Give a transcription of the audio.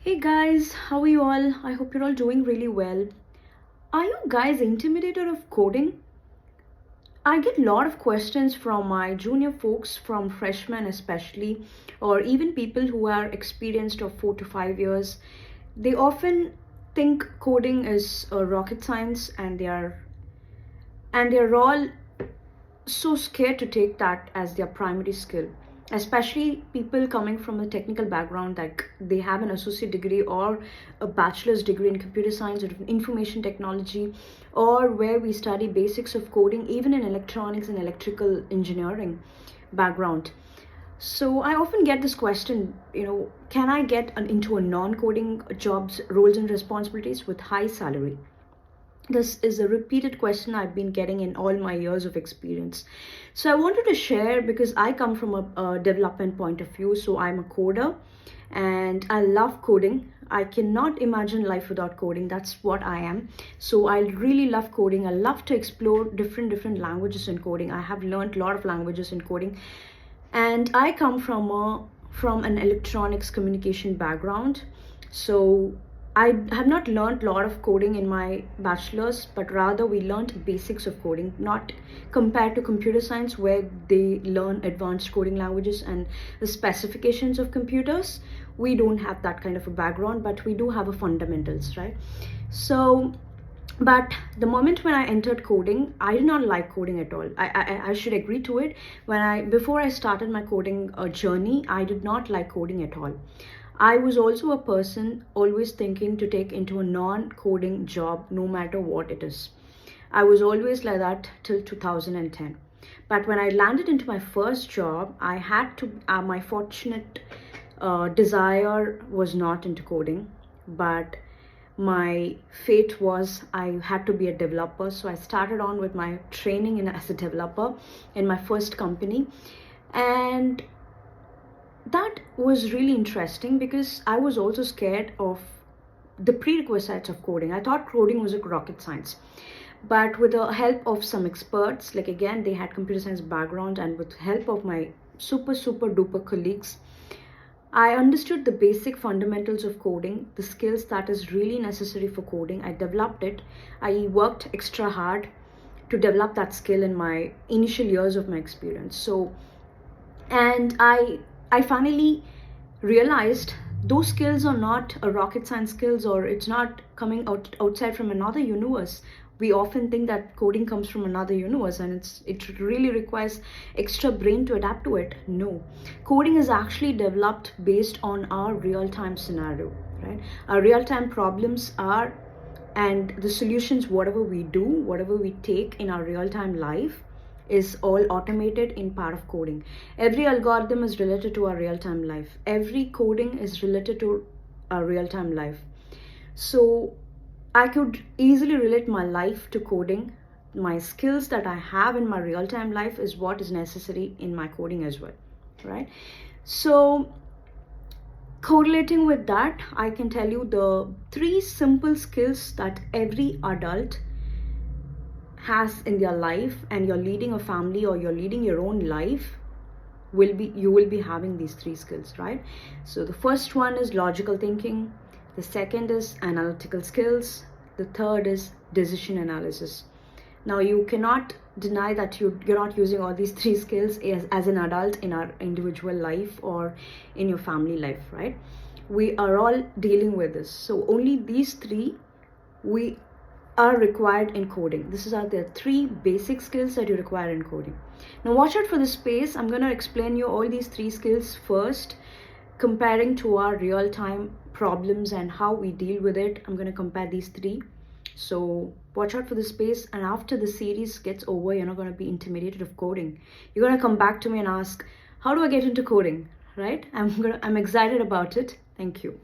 Hey guys, how are you all? I hope you're all doing really well. Are you guys intimidated of coding? I get a lot of questions from my junior folks, from freshmen especially, or even people who are experienced of 4 to 5 years. They often think coding is rocket science, and they're all so scared to take that as their primary skill, especially people coming from a technical background, like they have an associate degree or a bachelor's degree in computer science or information technology, or where we study basics of coding, even in electronics and electrical engineering background. So I often get this question, can I get into a non-coding jobs, roles and responsibilities with high salary? This is a repeated question I've been getting in all my years of experience. So I wanted to share because I come from a development point of view. So I'm a coder and I love coding. I cannot imagine life without coding. That's what I am. So I really love coding. I love to explore different languages in coding. I have learned a lot of languages in coding, and I come from an electronics communication background. So I have not learned a lot of coding in my bachelor's, but rather we learned basics of coding, not compared to computer science where they learn advanced coding languages and the specifications of computers. We don't have that kind of a background, but we do have a fundamentals, right? So but the moment when I entered coding, I did not like coding at all. I should agree to it. Before I started my coding journey, I did not like coding at all. I was also a person always thinking to take into a non-coding job, no matter what it is. I was always like that till 2010. But when I landed into my first job, I had to. My fortunate desire was not into coding, but my fate was I had to be a developer. So I started on with my training as a developer in my first company, and that was really interesting because I was also scared of the prerequisites of coding. I thought coding was a rocket science. But with the help of some experts, like again, they had computer science background, and with help of my super duper colleagues, I understood the basic fundamentals of coding, the skills that is really necessary for coding. I developed it. I worked extra hard to develop that skill in my initial years of my experience. And I finally realized those skills are not a rocket science skills, or it's not coming outside from another universe. We often think that coding comes from another universe and it really requires extra brain to adapt to it. No, coding is actually developed based on our real-time scenario, right? Our real-time problems are, and the solutions, whatever we do, whatever we take in our real-time life, is all automated in part of coding. Every algorithm is related to our real-time life. Every coding is related to our real-time life. So I could easily relate my life to coding. My skills that I have in my real-time life is what is necessary in my coding as well, right? So correlating with that, I can tell you the three simple skills that every adult has in their life, and you're leading a family or you're leading your own life, you will be having these three skills, right? So the first one is logical thinking, the second is analytical skills, the third is decision analysis. Now you cannot deny that you're not using all these three skills as an adult in our individual life or in your family life, right? We are all dealing with this, so only these three we are required in coding. This are the three basic skills that you require in coding. Now watch out for the space. I'm going to explain you all these three skills first, comparing to our real-time problems and how we deal with it. I'm going to compare these three. So watch out for the space, and after the series gets over, you're not going to be intimidated of coding. You're going to come back to me and ask, how do I get into coding, right? I'm excited about it. Thank you.